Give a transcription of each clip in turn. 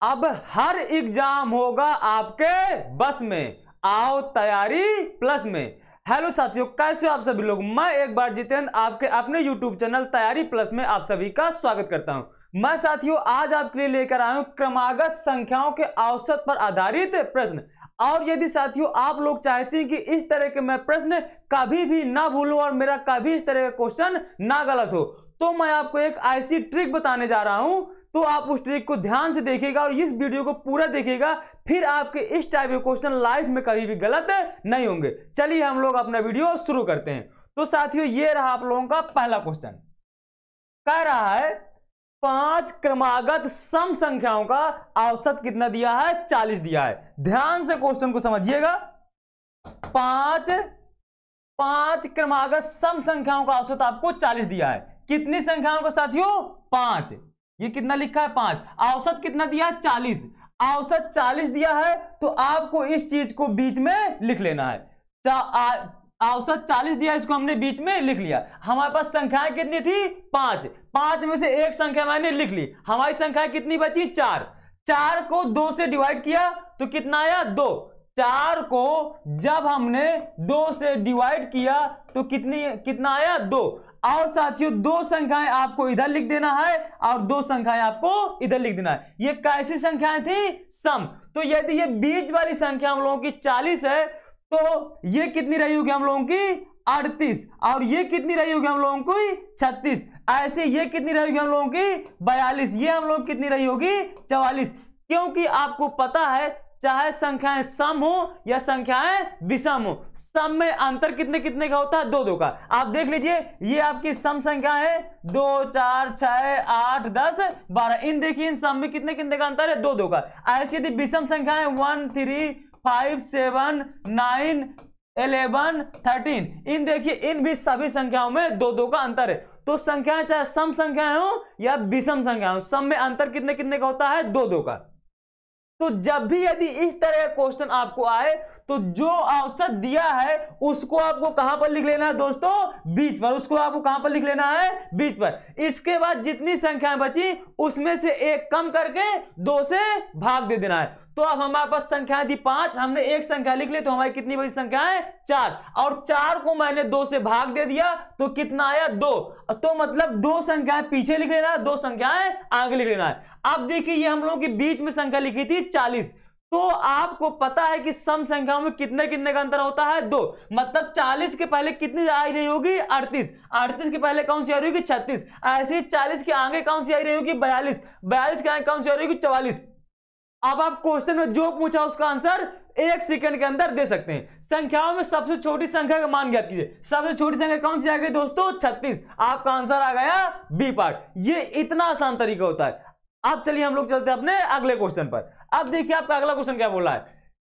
अब हर एग्जाम होगा आपके बस में, आओ तैयारी प्लस में। हेलो साथियों, कैसे हो आप सभी लोग। मैं एक बार जितेंद्र आपके अपने YouTube चैनल तैयारी प्लस में आप सभी का स्वागत करता हूं। मैं साथियों आज आपके लिए लेकर आया हूं क्रमागत संख्याओं के औसत पर आधारित प्रश्न। और यदि साथियों आप लोग चाहते हैं कि इस तरह के मैं प्रश्न कभी भी ना भूलूं और मेरा कभी इस तरह का क्वेश्चन ना गलत हो, तो मैं आपको एक ऐसी ट्रिक बताने जा रहा हूं। तो आप उस ट्रिक को ध्यान से देखिएगा और इस वीडियो को पूरा देखिएगा, फिर आपके इस टाइप के क्वेश्चन लाइफ में कभी भी गलत नहीं होंगे। चलिए हम लोग अपना वीडियो शुरू करते हैं। तो साथियों ये रहा आप लोगों का पहला क्वेश्चन। कह रहा है 5 क्रमागत सम संख्याओं का औसत कितना दिया है? 40 दिया है। ध्यान से क्वेश्चन को समझिएगा। 5 क्रमागत सम संख्याओं का औसत आपको 40 दिया है। कितनी संख्याओं का साथियों? 5। ये कितना लिखा है? 5। औसत कितना दिया है? 40। औसत 40 दिया है तो आपको इस चीज को बीच में लिख लेना है। औसत 40 दिया, इसको हमने बीच में लिख लिया। हमारे पास संख्याएं कितनी थी? 5। 5 में से एक संख्या मैंने लिख ली। हमारी संख्या कितनी बची? 4। 4 को 2 से डिवाइड किया तो कितना आया? 2। 4 को जब हमने 2 से डिवाइड किया तो कितना आया? 2। और साथियों 2 संख्याएं आपको इधर लिख देना है और 2 संख्याएं आपको इधर लिख देना है। ये कैसी संख्याएं थी? सम। तो यदि ये बीच वाली संख्या हम लोगों की 40 है तो ये कितनी रही होगी हम लोगों की? 38। और ये कितनी रही होगी हम लोगों की? 36। ऐसे ये कितनी रही होगी हम लोगों की? 42। ये हम लोग कितनी रही होगी? 44। क्योंकि आपको पता है चाहे संख्याएं सम हो या संख्याएं विषम हो, सम में अंतर कितने कितने का होता है? 2-2 का। आप देख लीजिए ये आपकी सम संख्या है 2, 4, 6, 8, 10, 12। इन देखिए इन सम में कितने कितने का अंतर है? 2-2 का। ऐसी यदि विषम संख्याएं 1, 3, 5, 7, 9, 11, 13, इन देखिए इन भी सभी संख्याओं में 2-2 का अंतर है। तो संख्याएं चाहे सम संख्याएं हो या विषम संख्याएं हो, सम में अंतर कितने कितने का होता है? 2-2 का। तो जब भी यदि इस तरह का क्वेश्चन आपको आए तो जो औसत दिया है उसको आपको कहां पर लिख लेना है दोस्तों? बीच पर। उसको आपको कहां पर लिख लेना है? बीच पर। इसके बाद जितनी संख्याएं बची उसमें से एक कम करके 2 से भाग दे देना है। तो अब हमारे पास संख्याएं थी 5, हमने एक संख्या लिख ली तो हमारी कितनी बची संख्याएं? 4। और 4 को मैंने 2 से भाग दे दिया तो कितना आया? 2। तो मतलब 2 संख्याएं पीछे लिख लेना है, 2 संख्याएं आगे लिख लेना है। अब देखिए ये हम लोगों की बीच में संख्या लिखी थी 40। तो आपको पता है कि सम संख्याओं में कितने कितने का अंतर होता है? 2। मतलब 40 के पहले कितनी आ रही होगी? 38। 38 के पहले कौन सी आ रही होगी? 36। ऐसे 40 के आगे कौन सी आ रही होगी? 42। 42 के आगे कौन सी आ रही होगी? 44। अब आप क्वेश्चन में जो पूछा उसका आंसर 1 सेकंड के अंदर दे सकते हैं। संख्याओं में सबसे छोटी संख्या का मान ज्ञात कीजिए। सबसे छोटी संख्या कौन सी आ गई दोस्तों? 36। आपका आंसर आ गया बी पार्ट। ये इतना आसान तरीका होता है। अब चलिए हम लोग चलते हैं अपने अगले क्वेश्चन पर। अब देखिए आपका अगला क्वेश्चन क्या बोला है?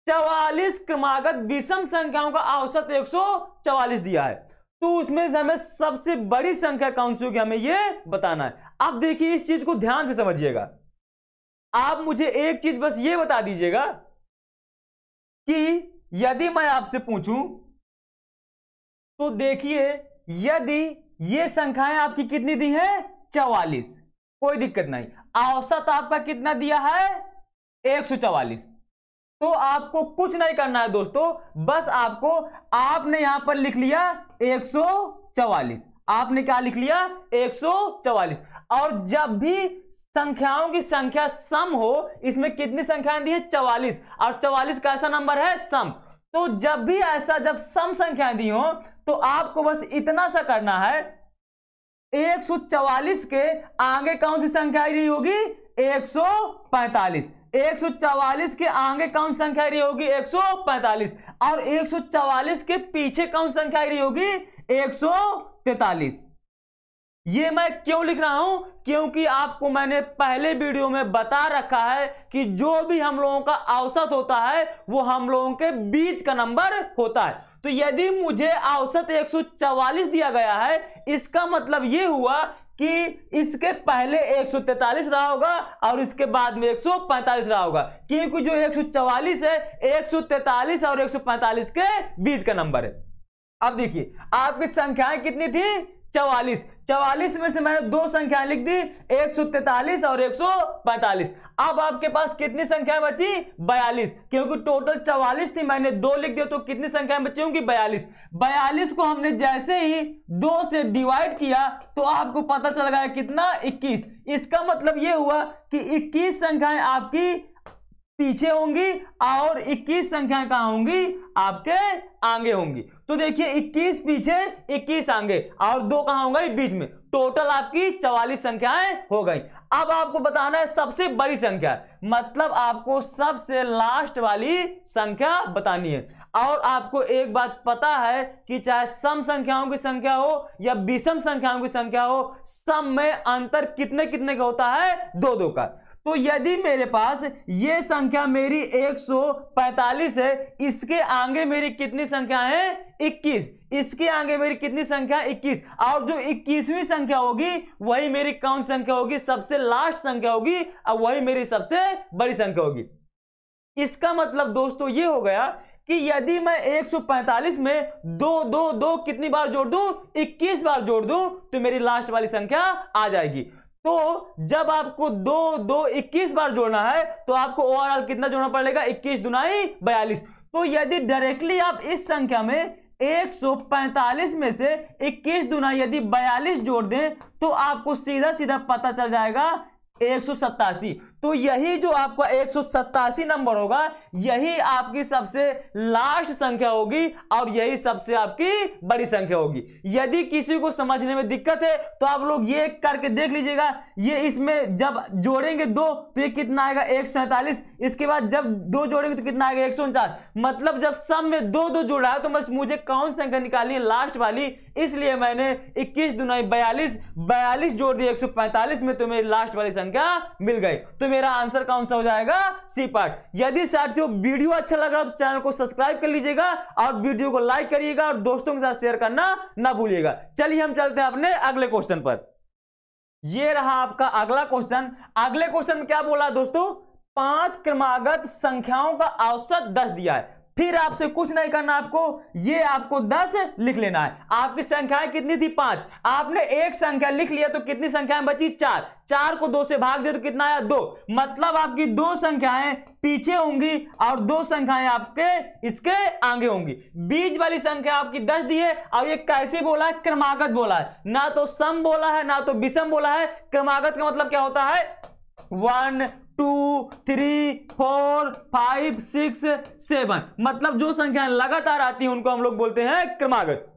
44 क्रमागत विषम संख्याओं का औसत 144 दिया है। तो उसमें से हमें सबसे बड़ी संख्या कौन सी होगी हमें ये बताना है। अब देखिए इस चीज को ध्यान से समझिएगा। आप मुझे एक चीज बस ये बता दीजिएगा कि यदि मैं आपसे पूछूं तो देखिए यदि ये संख्याएं आपकी कितनी दी है? 44, कोई दिक्कत नहीं। औसत आपका कितना दिया है? 144। तो आपको कुछ नहीं करना है दोस्तों, बस आपने यहां पर लिख लिया 144। आपने क्या लिख लिया? 144। और जब भी संख्याओं की संख्या सम हो, इसमें कितनी संख्याएं दी है? 44। और 44 कैसा नंबर है? सम। तो जब भी ऐसा जब सम संख्याएं दी हो तो आपको बस इतना सा करना है, 144 के आगे कौन सी संख्या रही होगी? 145। 144 के आगे कौन संख्या रही होगी? 145। और 144 के पीछे कौन संख्या रही होगी? 143। ये मैं क्यों लिख रहा हूं? क्योंकि आपको मैंने पहले वीडियो में बता रखा है कि जो भी हम लोगों का औसत होता है वो हम लोगों के बीच का नंबर होता है। तो यदि मुझे औसत 144 दिया गया है, इसका मतलब ये हुआ कि इसके पहले 143 रहा होगा और इसके बाद में 145 रहा होगा, क्योंकि जो 144 है 143 और 145 के बीच का नंबर है। अब देखिए आपकी संख्याएं कितनी थी? 44। 44 में से मैंने दो संख्या लिख दी, 143 और 145। अब आपके पास कितनी संख्याएं बची? 42, क्योंकि टोटल 44 थी, मैंने दो लिख दिया तो कितनी संख्याएं बची होंगी? 42। 42 को हमने जैसे ही 2 से डिवाइड किया तो आपको पता चल गया कितना? 21। इसका मतलब यह हुआ कि 21 संख्याएं आपकी पीछे होंगी और 21 संख्याएं कहां होंगी? आपके आगे होंगी। तो देखिए 21 पीछे 21 आगे और 2 कहां होंगे? बीच में। टोटल आपकी 44 संख्याएं हो गई। अब आपको बताना है सबसे बड़ी संख्या, मतलब आपको सबसे लास्ट वाली संख्या बतानी है। और आपको एक बात पता है कि चाहे सम संख्याओं की संख्या हो या विषम संख्याओं की संख्या हो, सम में अंतर कितने कितने का होता है? 2-2 का। तो यदि मेरे पास ये संख्या मेरी 145 है, इसके आगे मेरी कितनी संख्या है? 21। इसके आगे मेरी कितनी संख्या? 21। और जो 21वीं संख्या होगी वही मेरी कौन संख्या होगी? सबसे लास्ट संख्या होगी और वही मेरी सबसे बड़ी संख्या होगी। इसका मतलब दोस्तों ये हो गया कि यदि मैं 145 में 2 2 2 कितनी बार जोड़ दूं? 21 बार जोड़ दूं तो मेरी लास्ट वाली संख्या आ जाएगी। तो जब आपको 2 2 21 बार जोड़ना है तो आपको ओवरऑल कितना जोड़ना पड़ेगा? 21 दूनाई 42। तो यदि डायरेक्टली आप इस संख्या में 145 में से 21 दूना यदि 42 जोड़ दें तो आपको सीधा सीधा पता चल जाएगा 187। तो यही जो आपका 187 नंबर होगा यही आपकी सबसे लास्ट संख्या होगी और यही सबसे आपकी बड़ी संख्या होगी। यदि किसी को समझने में दिक्कत है तो आप लोग ये करके देख लीजिएगा। ये इसमें जब जोड़ेंगे 2 तो ये कितना आएगा? 147। इसके बाद जब 2 जोड़ेंगे तो कितना आएगा? 149। मतलब जब सब में 2 2 जोड़ा है तो बस मुझे कौन संख्या निकालनी है? लास्ट वाली। इसलिए मैंने 21 दूनाई 42 42 जोड़ दिया 145 में तो मेरी लास्ट वाली संख्या मिल गई। तो मेरा आंसर कौन सा हो जाएगा? C part. यदि साथियों वीडियो अच्छा लग रहा है तो चैनल को सब्सक्राइब कर लीजिएगा और वीडियो को लाइक करिएगा और दोस्तों के साथ शेयर करना ना भूलिएगा। चलिए हम चलते हैं अपने अगले क्वेश्चन पर। ये रहा आपका अगला क्वेश्चन। अगले क्वेश्चन में क्या बोला दोस्तों? 5 क्रमागत संख्याओं का औसत 10 दिया है। फिर आपसे कुछ नहीं करना, आपको ये आपको 10 लिख लेना है। आपकी संख्याएं कितनी थी? 5। आपने एक संख्या लिख लिया तो कितनी संख्याएं बची? 4। 4 को 2 से भाग दे तो कितना आया? 2। मतलब आपकी 2 संख्याएं पीछे होंगी और 2 संख्याएं आपके इसके आगे होंगी। बीच वाली संख्या आपकी 10 दी है और ये कैसे बोला है? क्रमागत बोला है, ना तो सम बोला है ना तो विषम बोला है। क्रमागत का मतलब क्या होता है? 1 2 3 4 5 6 7, मतलब जो संख्याएं लगातार आती हैं उनको हम लोग बोलते हैं क्रमागत।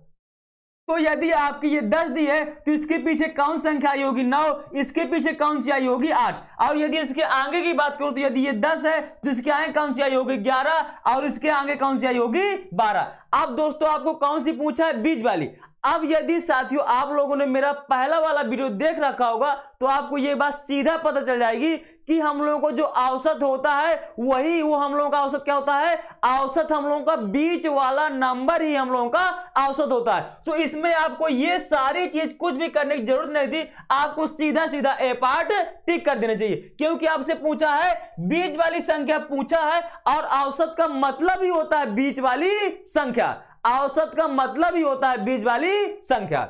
तो यदि आपकी ये 10 दी है तो इसके पीछे कौन संख्या आई होगी? 9। इसके पीछे कौन सी आई होगी? 8। और यदि इसके आगे की बात करूं तो यदि ये 10 है तो इसके आगे कौन सी आई होगी? 11। और इसके आगे कौन सी आई होगी? 12। अब दोस्तों आपको कौन सी पूछा है? बीच वाली। अब यदि साथियों आप लोगों ने मेरा पहला वाला वीडियो देख रखा होगा तो आपको यह बात सीधा पता चल जाएगी कि हम लोगों को जो औसत होता है वही वो हम लोगों का औसत क्या होता है? औसत हम लोगों का बीच वाला नंबर ही हम लोगों का औसत होता है। तो इसमें आपको ये सारी चीज कुछ भी करने की जरूरत नहीं थी, आपको सीधा सीधा ए पार्ट टिक कर देना चाहिए, क्योंकि आपसे पूछा है बीच वाली संख्या पूछा है और औसत का मतलब ही होता है बीच वाली संख्या। औसत का मतलब ही होता है बीच वाली संख्या।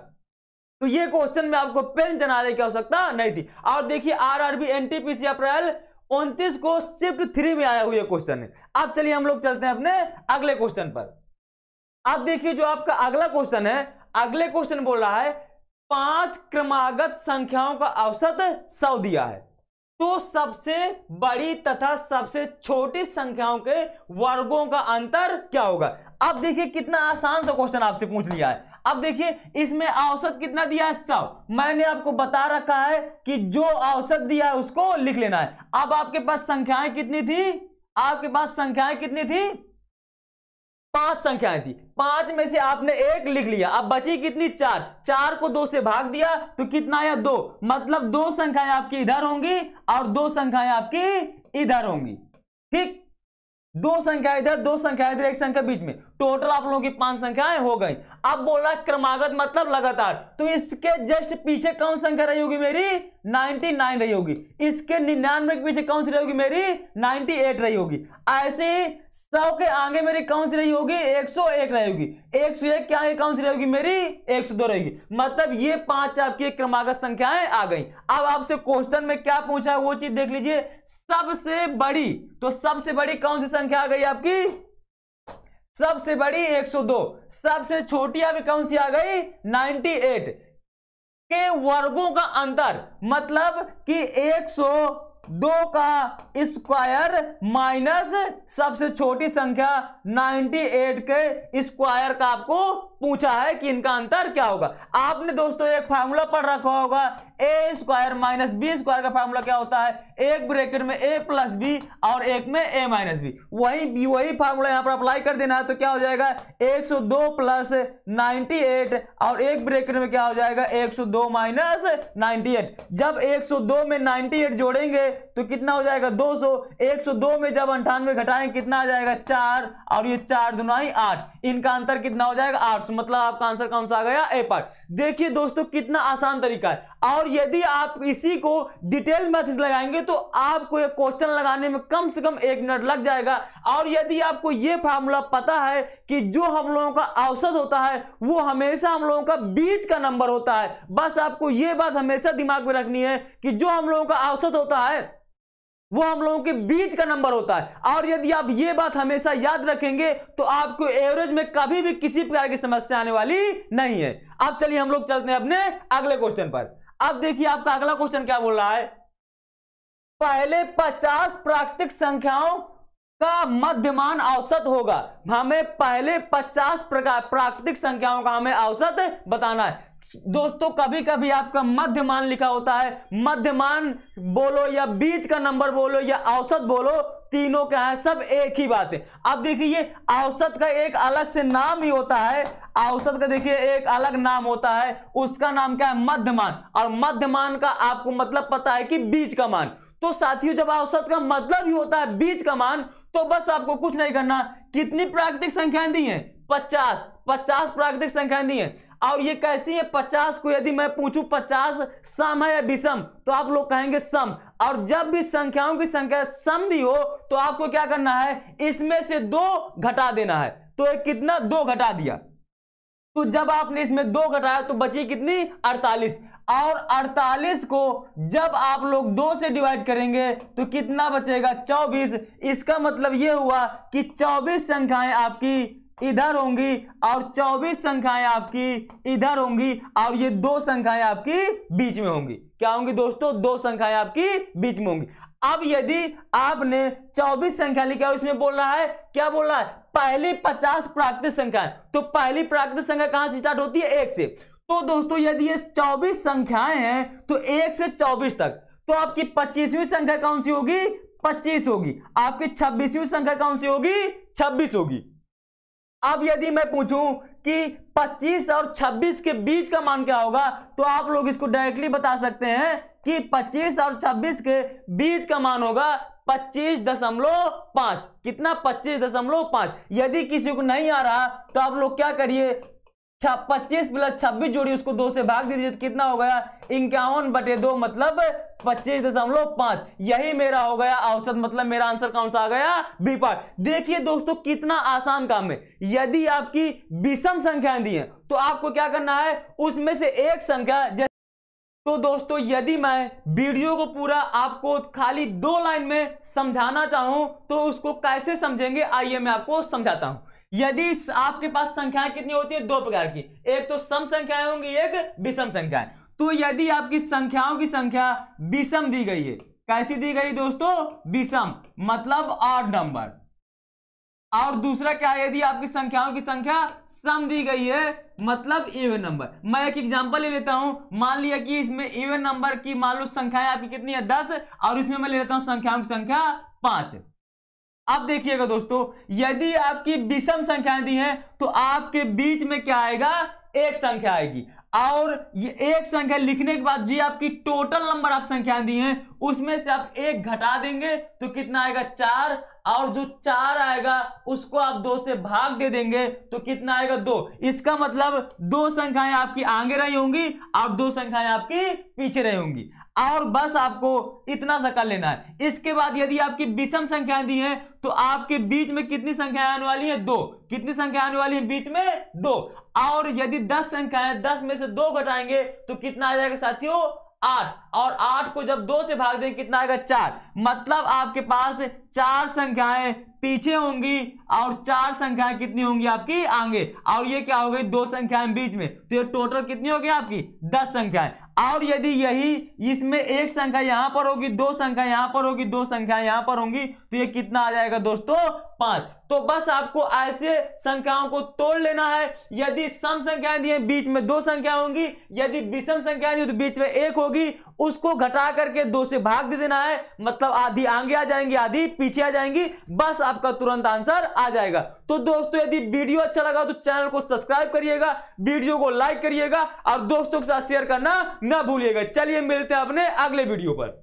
तो ये क्वेश्चन में आपको पेन चलाने की आवश्यकता नहीं थी। और देखिए आरआरबी एनटीपीसी अप्रैल 29 को शिफ्ट 3 में आया हुआ क्वेश्चन है। अब चलिए हम लोग चलते हैं अपने अगले क्वेश्चन पर। अब देखिए जो आपका अगला क्वेश्चन है, अगले क्वेश्चन बोल रहा है 5 क्रमागत संख्याओं का औसत 100 दिया है, तो सबसे बड़ी तथा सबसे छोटी संख्याओं के वर्गों का अंतर क्या होगा? अब देखिए कितना आसान सा क्वेश्चन आपसे पूछ लिया है। अब देखिए इसमें औसत कितना दिया है? 100। मैंने आपको बता रखा है कि जो औसत दिया है उसको लिख लेना है। अब आपके पास संख्याएं कितनी थी? आपके पास संख्याएं कितनी थी? 5 संख्याएं थी। 5 में से आपने 1 लिख लिया, अब बची कितनी? 4। 4 को 2 से भाग दिया तो कितना आया? 2। मतलब 2 संख्याएं आपकी इधर होंगी और 2 संख्याएं आपकी इधर होंगी। ठीक, 2 संख्या इधर 2 संख्या इधर 1 संख्या बीच में। टोटल आप लोगों की 5 संख्याएं हो गई। अब बोल रहा है क्रमागत मतलब लगातार, तो इसके जस्ट पीछे कौन संख्या रही होगी मेरी 99 रही होगी, इसके 99 के पीछे कौन सी रही होगी मेरी 98 रही होगी, ऐसे ही 100 के आगे मेरी कौन सी रही होगी 101 रही होगी, 101 के आगे कौन सी रहेगी मेरी 102 रहेगी। मतलब ये 5 आपकी क्रमागत संख्याएं आ गई। अब आपसे क्वेश्चन में क्या पूछा है वो चीज देख लीजिए। सबसे बड़ी, तो सबसे बड़ी कौन सी संख्या आ गई आपकी, सबसे बड़ी 102, सबसे छोटी आपकी कौन सी आ गई 98 के वर्गों का अंतर, मतलब कि 102 का स्क्वायर माइनस सबसे छोटी संख्या 98 के स्क्वायर का आपको पूछा है कि इनका अंतर क्या होगा। आपने दोस्तों एक फार्मूला पढ़ रखा होगा, ए स्क्वायर माइनस बी स्क्वायर का फार्मूला क्या होता है, एक ब्रैकेट में ए प्लस बी और एक में ए माइनस बी, वही फार्मूला यहां पर अप्लाई कर देना है। तो क्या हो जाएगा 102 प्लस 98 और एक ब्रैकेट में क्या हो जाएगा 102 माइनस 98। जब 102 में 98 जोड़ेंगे तो कितना हो जाएगा 200, 102 में जब 98 घटाएंगे कितना आ जाएगा 4 और ये 4 दुनाई 8, इनका अंतर कितना हो जाएगा 800। मतलब आपका आंसर कौन सा आ गया ए पार्ट। देखिए दोस्तों कितना आसान तरीका है, और यदि आप इसी को डिटेल मेथड लगाएंगे तो आपको ये क्वेश्चन लगाने में कम से कम 1 मिनट लग जाएगा। और यदि आपको ये फार्मूला पता है कि जो हम लोगों का औसत होता है वो हमेशा हम लोगों का बीच का नंबर होता है, बस आपको ये बात हमेशा दिमाग में रखनी है कि जो हम लोगों का औसत होता है वो हम लोगों के बीच का नंबर होता है। और यदि आप ये बात हमेशा याद रखेंगे तो आपको एवरेज में कभी भी किसी प्रकार की समस्या आने वाली नहीं है। अब चलिए हम लोग चलते हैं अपने अगले क्वेश्चन पर। अब देखिए आपका अगला क्वेश्चन क्या बोल रहा है, पहले 50 प्राकृतिक संख्याओं का मध्यमान औसत होगा। हमें पहले 50 प्रकार प्राकृतिक संख्याओं का हमें औसत बताना है। दोस्तों कभी कभी आपका मध्यमान लिखा होता है, मध्यमान बोलो या बीच का नंबर बोलो या औसत बोलो, तीनों क्या है सब एक ही बात है। अब देखिए औसत का एक अलग से नाम ही होता है, औसत का देखिए एक अलग नाम होता है, उसका नाम क्या है मध्यमान। और मध्यमान का आपको मतलब पता है कि बीच का मान। तो साथियों जब औसत का मतलब ही होता है बीच का मान, तो बस आपको कुछ नहीं करना, कितनी प्राकृतिक संख्याएं दी हैं 50 प्राकृतिक संख्याएं दी हैं। और ये कैसी है 50 को यदि मैं पूछूं 50 सम है या विषम, तो आप लोग कहेंगे सम। और जब भी संख्याओं की संख्या सम दी हो तो आपको क्या करना है, इसमें से 2 घटा देना है। तो ये कितना 2 घटा दिया, तो जब आपने इसमें 2 घटाया तो बची कितनी 48। और 48 को जब आप लोग 2 से डिवाइड करेंगे तो कितना बचेगा 24। इसका मतलब यह हुआ कि 24 संख्याएं आपकी इधर होंगी और 24 संख्याएं आपकी इधर होंगी, और ये 2 संख्याएं आपकी बीच में होंगी। क्या होंगी दोस्तों 2 संख्याएं आपकी बीच में होंगी। अब यदि आपने 24 संख्या लिखा है, उसमें बोल रहा है क्या बोल रहा है, पहली 50 प्राकृतिक संख्याएं। तो पहली प्राकृतिक संख्या कहां से स्टार्ट होती है 1 से। तो दोस्तों यदि ये 24 संख्याएं हैं तो 1 से 24 तक, तो आपकी 25वीं संख्या कौन सी होगी 25 होगी, आपकी 26वीं संख्या कौन सी होगी 26 होगी। अब यदि मैं पूछूं कि 25 और 26 के बीच का मान क्या होगा, तो आप लोग इसको डायरेक्टली बता सकते हैं कि 25 और 26 के बीच का मान होगा 25.5। कितना 25.5। यदि किसी को नहीं आ रहा तो आप लोग क्या करिए, 25 + 26 जोड़िए, उसको 2 से भाग दीजिए, तो कितना हो गया 51/2 मतलब 25.5। यही मेरा हो गया औसत, मतलब मेरा आंसर कौन सा आ गया बी पार्ट। देखिए दोस्तों कितना आसान काम है। यदि आपकी विषम संख्याएं दी हैं तो आपको क्या करना है, उसमें से एक संख्या। तो दोस्तों यदि मैं वीडियो को पूरा आपको खाली 2 लाइन में समझाना चाहूं तो उसको कैसे समझेंगे, आइए मैं आपको समझाता हूं। यदि आपके पास संख्याएं कितनी होती है 2 प्रकार की, एक तो सम संख्याएं होंगी, एक विषम संख्याएं। तो यदि आपकी संख्याओं की संख्या विषम दी गई है, कैसी दी गई दोस्तों विषम, मतलब ऑड नंबर। और दूसरा क्या है, यदि आपकी संख्याओं की संख्या सम दी गई है मतलब इवन नंबर। मैं एक एग्जांपल ले लेता हूं, मान लिया कि इसमें इवन नंबर की मान लो संख्याएं आपकी कितनी है 10, और इसमें मैं ले लेता हूं संख्याओं की संख्या 5। अब देखिएगा दोस्तों यदि आपकी विषम संख्याएं दी हैं तो आपके बीच में क्या आएगा, एक संख्या आएगी। और ये एक संख्या लिखने के बाद जी आपकी टोटल नंबर आप संख्याएं दी हैं उसमें से आप एक घटा देंगे तो कितना आएगा 4, और जो 4 आएगा उसको आप 2 से भाग दे देंगे तो कितना आएगा 2। इसका मतलब 2 संख्याएं आपकी आगे रही होंगी और 2 संख्याएं आपकी पीछे रही होंगी, और बस आपको इतना सा कर लेना है। इसके बाद यदि आपकी विषम संख्याएं दी हैं तो आपके बीच में कितनी संख्याएं आने वाली है 2। कितनी संख्या आने वाली है बीच में 2, और यदि 10 संख्याएं 10 में से 2 घटाएंगे तो कितना आ जाएगा साथियों 8, और 8 को जब 2 से भाग देंगे कितना आएगा 4। मतलब आपके पास 4 संख्याएं पीछे होंगी और 4 संख्याएं कितनी होंगी आपकी आगे, और ये क्या हो गई 2 संख्याएं बीच में, तो ये टोटल कितनी होगी आपकी 10 संख्याएं। और यदि यही इसमें एक संख्या यहां पर होगी, 2 संख्या यहां पर होगी, 2 संख्या यहां पर होंगी, तो ये कितना आ जाएगा दोस्तों 5। तो बस आपको ऐसे संख्याओं को तोड़ लेना है। यदि सम संख्याएं दी हैं बीच में 2 संख्या होंगी, यदि विषम संख्याएं दी तो बीच में 1 होगी, उसको घटा करके 2 से भाग दे देना है, मतलब आधी आगे आ जाएंगी आधी पीछे आ जाएंगी, बस आपका तुरंत आंसर आ जाएगा। तो दोस्तों यदि वीडियो अच्छा लगा तो चैनल को सब्सक्राइब करिएगा, वीडियो को लाइक करिएगा और दोस्तों के साथ शेयर करना ना भूलिएगा। चलिए मिलते हैं अपने अगले वीडियो पर।